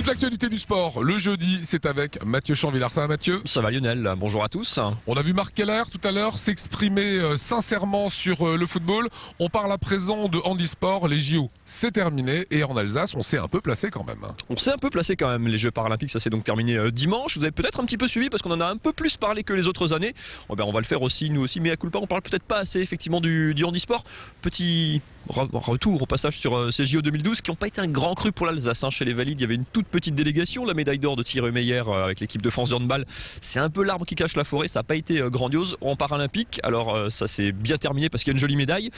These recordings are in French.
Toute l'actualité du sport, le jeudi, c'est avec Mathieu Chanvillard. Ça va Mathieu? Ça va Lionel, bonjour à tous. On a vu Marc Keller tout à l'heure s'exprimer sincèrement sur le football. On parle à présent de handisport, les JO, c'est terminé. Et en Alsace, on s'est un peu placé quand même. On s'est un peu placé quand même, les Jeux paralympiques, ça s'est donc terminé dimanche. Vous avez peut-être un petit peu suivi parce qu'on en a un peu plus parlé que les autres années. On va le faire aussi, nous aussi, mais à culpa, on parle peut-être pas assez effectivement du handisport. Petit retour au passage sur ces JO 2012 qui n'ont pas été un grand cru pour l'Alsace. Chez les valides, il y avait une toute petite délégation. La médaille d'or de Thierry Meyer avec l'équipe de France de handball, c'est un peu l'arbre qui cache la forêt. Ça n'a pas été grandiose. En paralympique, alors ça s'est bien terminé parce qu'il y a une jolie médaille.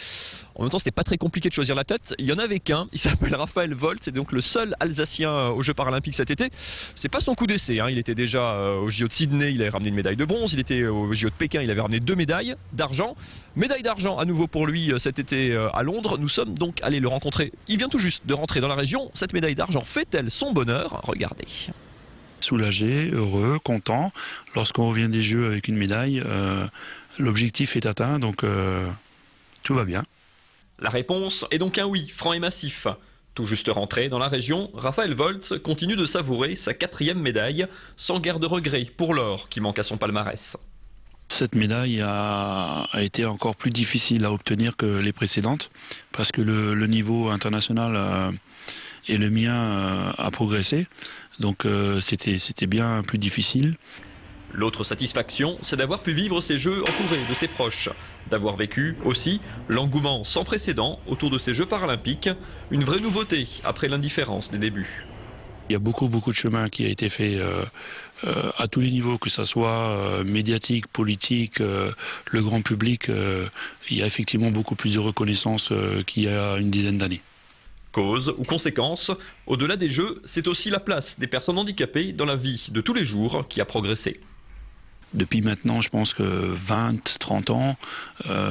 En même temps, c'était pas très compliqué de choisir la tête. Il y en avait qu'un. Il s'appelle Raphaël Voltz. C'est donc le seul Alsacien aux Jeux paralympiques cet été. C'est pas son coup d'essai. Il était déjà aux JO de Sydney. Il avait ramené une médaille de bronze. Il était aux JO de Pékin. Il avait ramené 2 médailles d'argent. Médaille d'argent à nouveau pour lui cet été à Londres. Nous sommes donc allés le rencontrer. Il vient tout juste de rentrer dans la région. Cette médaille d'argent fait-elle son bonheur? Regardez. Soulagé, heureux, content. Lorsqu'on revient des Jeux avec une médaille, l'objectif est atteint, donc tout va bien. La réponse est donc un oui, franc et massif. Tout juste rentré dans la région, Raphaël Voltz continue de savourer sa 4e médaille, sans guère de regret pour l'or qui manque à son palmarès. Cette médaille a été encore plus difficile à obtenir que les précédentes, parce que le niveau international et le mien a progressé, donc c'était bien plus difficile. L'autre satisfaction, c'est d'avoir pu vivre ces Jeux entourés de ses proches, d'avoir vécu aussi l'engouement sans précédent autour de ces Jeux paralympiques, une vraie nouveauté après l'indifférence des débuts. Il y a beaucoup de chemin qui a été fait à tous les niveaux, que ce soit médiatique, politique, le grand public. Il y a effectivement beaucoup plus de reconnaissance qu'il y a une dizaine d'années. Cause ou conséquence, au-delà des Jeux, c'est aussi la place des personnes handicapées dans la vie de tous les jours qui a progressé. Depuis maintenant, je pense que 20-30 ans,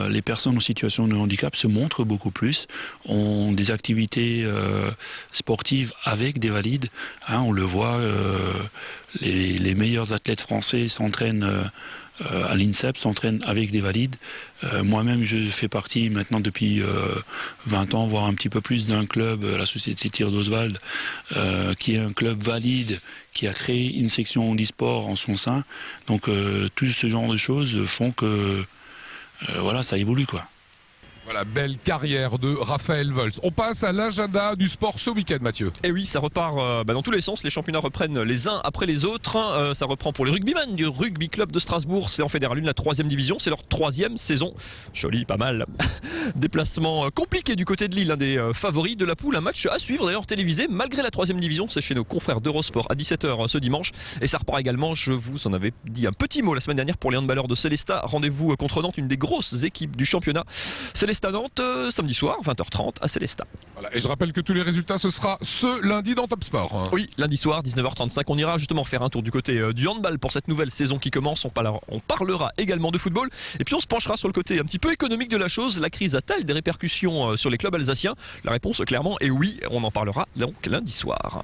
les personnes en situation de handicap se montrent beaucoup plus, ont des activités sportives avec des valides. On le voit, les meilleurs athlètes français s'entraînent à l'INSEP, s'entraînent avec des valides. Moi-même, je fais partie maintenant depuis 20 ans, voire un petit peu plus, d'un club, la Société Tir d'Oswald, qui est un club valide, qui a créé une section handisport en son sein. Donc tout ce genre de choses font que voilà, ça évolue, quoi. Voilà, belle carrière de Raphaël Voltz. On passe à l'agenda du sport ce week-end, Mathieu. Et oui, ça repart dans tous les sens. Les championnats reprennent les uns après les autres. Ça reprend pour les rugbymen du Rugby Club de Strasbourg. C'est en Fédéral 1, la 3e division. C'est leur 3e saison. Joli, pas mal. Déplacement compliqué du côté de Lille, un des favoris de la poule. Un match à suivre d'ailleurs télévisé malgré la 3e division. C'est chez nos confrères d'Eurosport à 17h ce dimanche. Et ça repart également, je vous en avais dit un petit mot la semaine dernière pour les handballeurs de Célestat. Rendez-vous contre Nantes, une des grosses équipes du championnat. Célestat Nantes, samedi soir, 20h30 à Célestat. Voilà, et je rappelle que tous les résultats, ce sera ce lundi dans Top Sport. Oui, lundi soir, 19h35. On ira justement faire un tour du côté du handball pour cette nouvelle saison qui commence. On parlera également de football. Et puis on se penchera sur le côté un petit peu économique de la chose. La crise a-t-elle des répercussions sur les clubs alsaciens? La réponse clairement est oui. On en parlera donc lundi soir.